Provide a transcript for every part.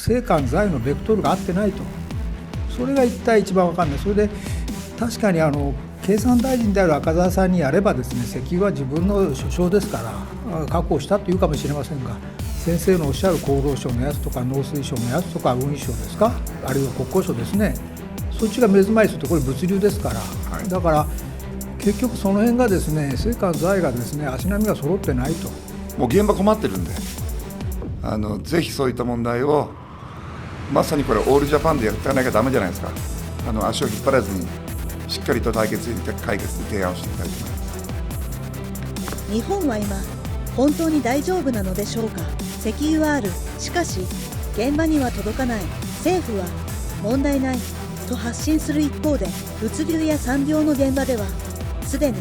政官財のベクトルが合ってないと、それが一体一番分かんない。それで確かに経産大臣である赤澤さんにやればですね、石油は自分の所掌ですから確保したというかもしれませんが、先生のおっしゃる厚労省のやつとか農水省のやつとか運輸省ですか、あるいは国交省ですね、そっちが目詰まりするとこれ物流ですから、はい、だから結局その辺がですね、政官財がですね、足並みが揃ってないと。もう現場困ってるんで、ぜひそういった問題をまさにこれオールジャパンでやっていかなきゃダメじゃないですか。足を引っ張らずにしっかりと解決で提案をしていきたいと思います。日本は今本当に大丈夫なのでしょうか。石油はある、しかし現場には届かない。政府は問題ないと発信する一方で、物流や産業の現場ではすでに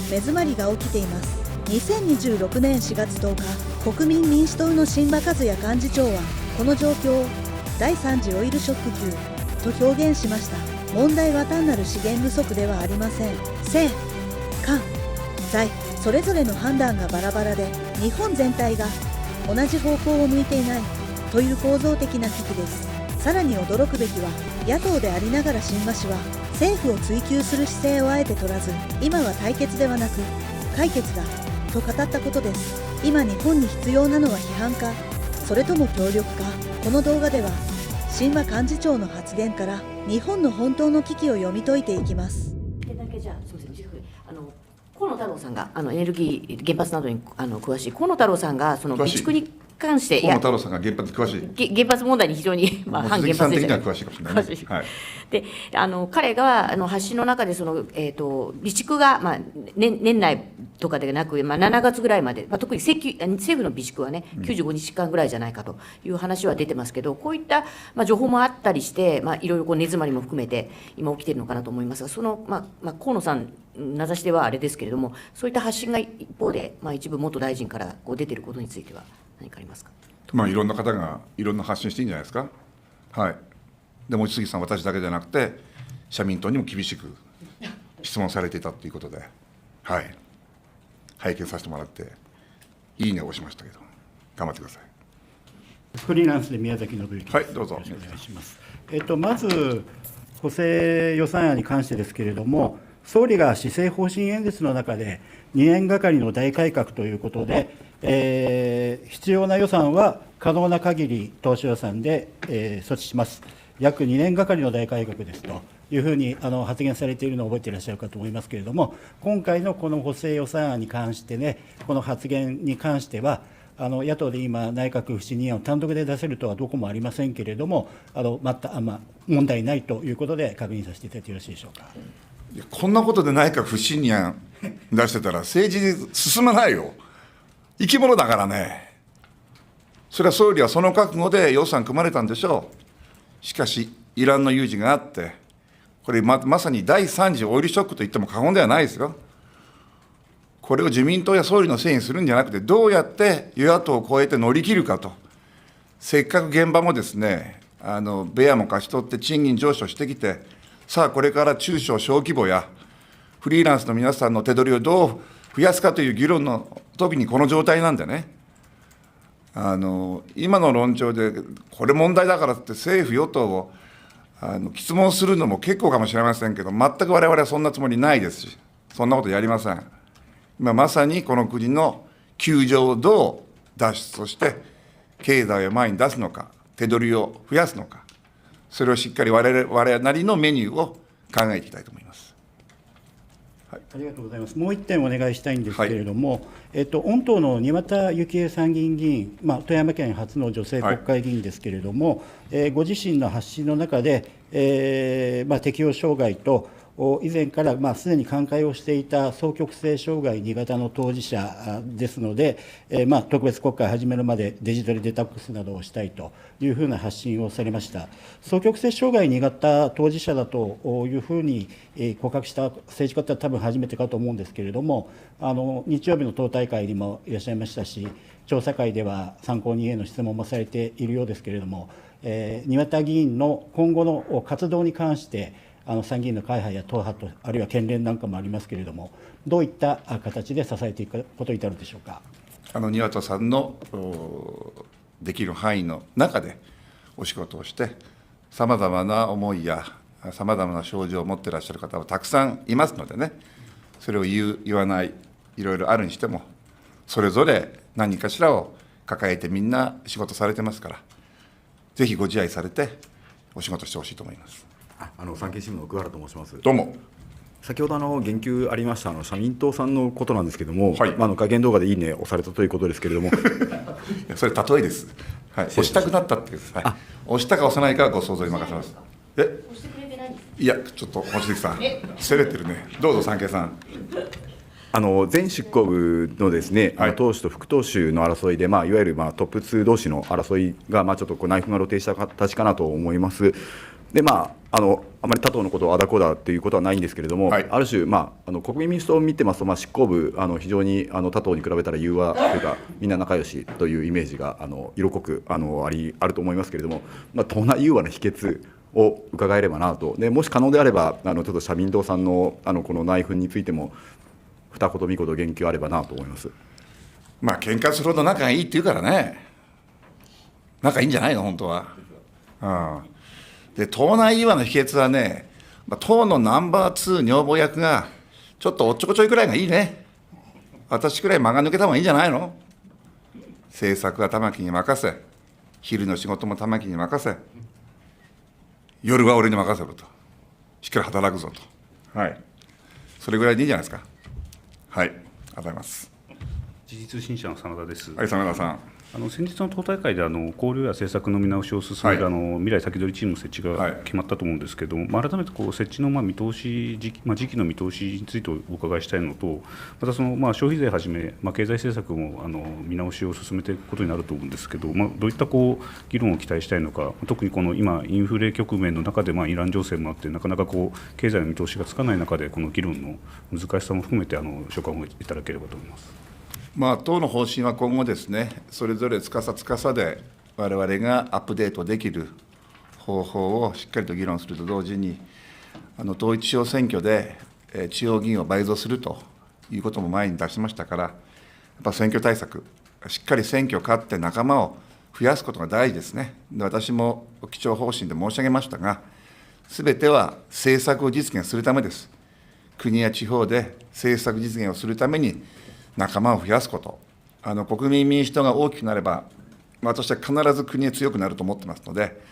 目詰まりが起きています。2026年4月10日、国民民主党の榛葉和也幹事長はこの状況を第3次オイルショック級と表現しました。問題は単なる資源不足ではありません。政官財それぞれの判断がバラバラで、日本全体が同じ方向を向いていないという構造的な危機です。さらに驚くべきは、野党でありながら榛葉氏は政府を追及する姿勢をあえて取らず、今は対決ではなく解決だと語ったことです。今日本に必要なのは批判か、それとも協力か。この動画では榛葉幹事長の発言から日本の本当の危機を読み解いていきます。だけじゃあ、すみません、短く河野太郎さんがエネルギー原発などに詳しい河野太郎さんがその備蓄に関して、河野太郎さんが原発詳しい、原発問題に非常に、反原発的には詳しいかもしれない、ね、はい、で彼が発信の中で備蓄が、年内とかでなく、7月ぐらいまで、特に政府の備蓄はね、95日間ぐらいじゃないかという話は出てますけど、こういった、情報もあったりして、いろいろ根詰まりも含めて今起きているのかなと思いますが、その、河野さん名指しではあれですけれども、そういった発信が一方で、一部元大臣から出ていることについては何かありますか。いろんな方がいろんな発信していいんじゃないですか。はい、で望月さん、私だけじゃなくて社民党にも厳しく質問されていたということで、はい、拝見させてもらっていいねを押しましたけど、頑張ってください。フリーランスで宮崎信之です。はい、どうぞ。よろしくお願いします。まず補正予算案に関してですけれども、総理が施政方針演説の中で2年がかりの大改革ということで、必要な予算は可能な限り当初予算で、措置します。約2年がかりの大改革ですというふうに発言されているのを覚えていらっしゃるかと思いますけれども、今回のこの補正予算案に関してね、この発言に関しては、野党で今、内閣不信任案を単独で出せるとはどこもありませんけれども、問題ないということで確認させていただいてよろしいでしょうか。いや、こんなことで内閣不信任案出してたら政治に進まないよ。生き物だからね。それは総理はその覚悟で予算組まれたんでしょう。しかしイランの有事があって、これ まさに第3次オイルショックと言っても過言ではないですよ。これを自民党や総理のせいにするんじゃなくて、どうやって与野党を超えて乗り切るかと。せっかく現場もですね、ベアも貸し取って賃金上昇してきて、さあこれから中小小規模やフリーランスの皆さんの手取りをどう増やすかという議論の時にこの状態なんでね、今の論調でこれ問題だからって政府与党を質問するのも結構かもしれませんけど、全く我々はそんなつもりないですし、そんなことやりません。今まさにこの国の窮状をどう脱出して経済を前に出すのか、手取りを増やすのか、それをしっかり我々なりのメニューを考えていきたいと思います。はい、ありがとうございます。もう1点お願いしたいんですけれども、御党の庭田幸恵参議院議員、富山県初の女性国会議員ですけれども、ご自身の発信の中で、適応障害と以前からすでに寛解をしていた双極性障害2型の当事者ですので、特別国会始めるまでデジタルデトックスなどをしたいというふうな発信をされました。双極性障害2型当事者だというふうに告白した政治家って多分初めてかと思うんですけれども、日曜日の党大会にもいらっしゃいましたし、調査会では参考人への質問もされているようですけれども、庭田議員の今後の活動に関して参議院の会派や党派と、あるいは県連なんかもありますけれども、どういった形で支えていくことに至るでしょうか。庭田さんのできる範囲の中で、お仕事をして、さまざまな思いやさまざまな症状を持っていらっしゃる方はたくさんいますのでね、それを言う言わないいろいろあるにしても、それぞれ何かしらを抱えてみんな仕事されてますから、ぜひご自愛されてお仕事してほしいと思います。産経新聞の奥原と申します。どうも。先ほど言及ありました社民党さんのことなんですけれども、はい、会見動画でいいねをされたということですけれどもそれ例えです、はい、押したくなったっていう、はい、押したか押さないかはご想像に任せます。いや、ちょっと望月さん攻めてるね。どうぞ産経さん。前執行部のですね、党首と副党首の争いで、いわゆるトップ2同士の争いが、ちょっと内紛が露呈した形かなと思います。であまり他党のことをあだこだということはないんですけれども、ある種、国民民主党を見てますと、執行部、非常に他党に比べたら融和というか、みんな仲良しというイメージが色濃くあると思いますけれども、党内融和の秘訣を伺えればなと、でもし可能であれば、ちょっと社民党さんのこの内紛についても、二言三言言及あればなと思います。喧嘩するほど仲がいいって言うからね、仲いいんじゃないの、本当は。で、党内融和の秘訣はね、党のナンバー2女房役が、ちょっとおっちょこちょいくらいがいいね。私くらい間が抜けた方がいいんじゃないの。政策は玉木に任せ、昼の仕事も玉木に任せ、夜は俺に任せろと、しっかり働くぞと、はい、それぐらいでいいんじゃないですか。はい、ありがとうございます。時事通信社の真田です。はい、真田さん。先日の党大会で交流や政策の見直しを進める、未来先取りチームの設置が決まったと思うんですけど、改めて設置の見通し時期の見通しについてお伺いしたいのと、また消費税はじめ、経済政策も見直しを進めていくことになると思うんですけど、どういった議論を期待したいのか、特に今、インフレ局面の中で、イラン情勢もあって、なかなか経済の見通しがつかない中で、この議論の難しさも含めて所感をいただければと思います。党の方針は今後ですね、それぞれ司で我々がアップデートできる方法をしっかりと議論すると同時に、統一地方選挙で地方議員を倍増するということも前に出しましたから、やっぱ選挙対策、しっかり選挙勝って仲間を増やすことが大事ですね。で、私も基調方針で申し上げましたが、すべては政策を実現するためです。国や地方で政策実現をするために、仲間を増やすこと、国民民主党が大きくなれば、私は必ず国は強くなると思ってますので、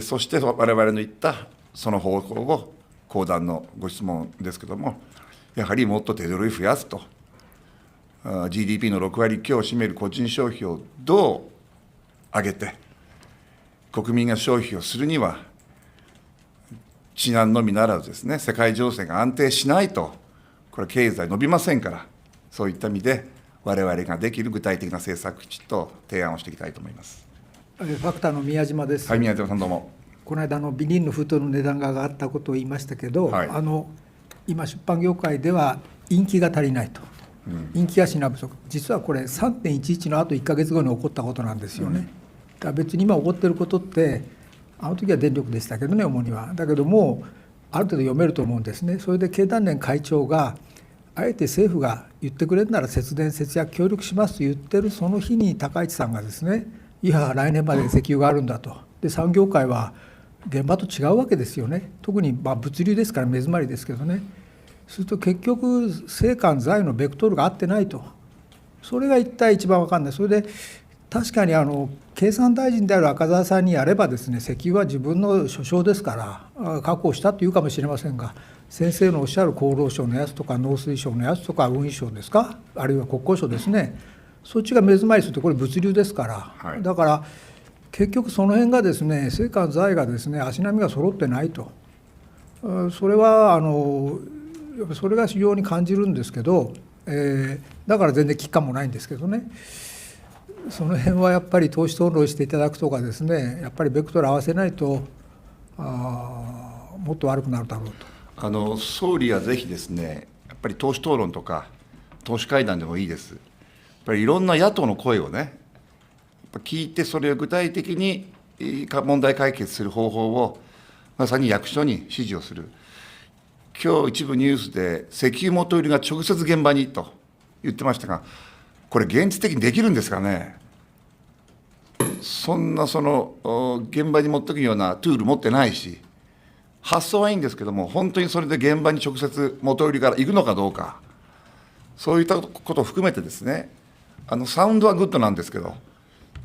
そして我々の言ったその方法を、後段のご質問ですけれども、やはりもっと手取り増やすと、GDP の6割強を占める個人消費をどう上げて、国民が消費をするには、治安のみならずですね、世界情勢が安定しないと、これ、経済伸びませんから。そういった意味で、我々ができる具体的な政策、きちっと提案をしていきたいと思います。ファクターの宮島です。はい、宮島さん、どうも。この間ビニールの封筒の値段が上がったことを言いましたけど、今、出版業界では陰気が足りないと、陰気が品不足、実はこれ、3.11 のあと1か月後に起こったことなんですよね。だから別に今起こっていることって、あの時は電力でしたけどね、主には。だけども、ある程度読めると思うんですね。それで経団連会長があえて政府が言ってくれるなら節電節約協力しますと言ってるその日に高市さんがですね、いや来年まで石油があるんだと。で、産業界は現場と違うわけですよね。特に物流ですから目詰まりですけどね。すると結局政官財のベクトルが合ってないと。それが一番分かんない。それで確かに経産大臣である赤澤さんにやればですね、石油は自分の所掌ですから確保したというかもしれませんが、先生のおっしゃる厚労省のやつとか農水省のやつとか運輸省ですか、あるいは国交省ですね、そっちが目詰まりするとこれ物流ですから、だから結局その辺がですね、政官財がですね、足並みが揃ってないと、それはそれが非常に感じるんですけど、だから全然危機感もないんですけどね。その辺はやっぱり党首討論していただくとかですね、やっぱりベクトル合わせないともっと悪くなるだろうと。総理はぜひですね、やっぱり党首討論とか党首会談でもいいです。やっぱりいろんな野党の声をね、やっぱ聞いて、それを具体的に問題解決する方法をまさに役所に指示をする。今日一部ニュースで石油元売りが直接現場にと言ってましたが、これ現実的にできるんですかね。そんな現場に持ってくるようなツール持ってないし、発想はいいんですけども、本当にそれで現場に直接元売りから行くのかどうか、そういったことを含めてですね、サウンドはグッドなんですけど、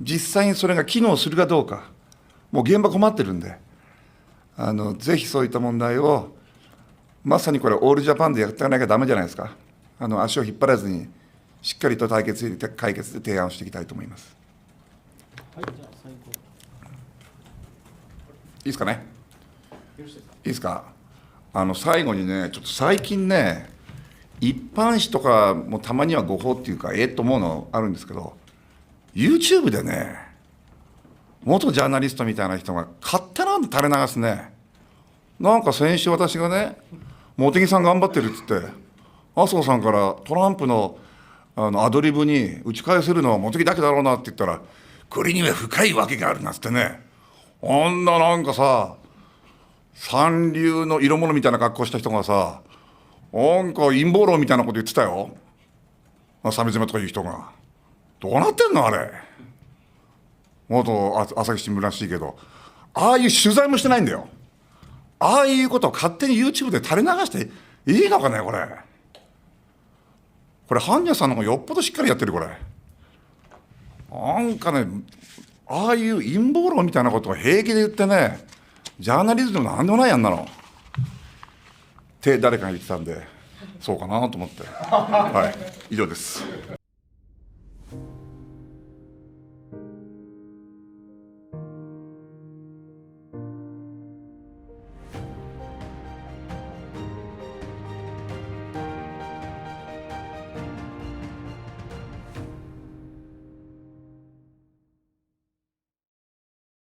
実際にそれが機能するかどうか、もう現場困ってるんで、ぜひそういった問題を、まさにこれ、オールジャパンでやっていかなきゃだめじゃないですか。足を引っ張らずに、しっかりと解決で提案をしていきたいと思います。いいですかね。いいですか。最後にね、ちょっと最近ね、一般紙とかもたまには誤報っていうか、と思うのあるんですけど、YouTube でね、元ジャーナリストみたいな人が勝手なんで垂れ流すね。なんか先週私がね、茂木さん頑張ってるっつって、麻生さんからトランプのアドリブに打ち返せるのは茂木だけだろうなって言ったら、これには深いわけがあるなっつってね、なんかさ、三流の色物みたいな格好した人がさ、なんか陰謀論みたいなこと言ってたよ。鮫島とかいう人が。どうなってんのあれ。元朝日新聞らしいけど、ああいう取材もしてないんだよ。ああいうことを勝手に YouTube で垂れ流していいのかね、これ。これ、般若さんの方がよっぽどしっかりやってる、これ。なんかね、ああいう陰謀論みたいなことを平気で言ってね、ジャーナリズムでもなんでもないやんなの。って誰かが言ってたんで、そうかなと思って。はい、以上です。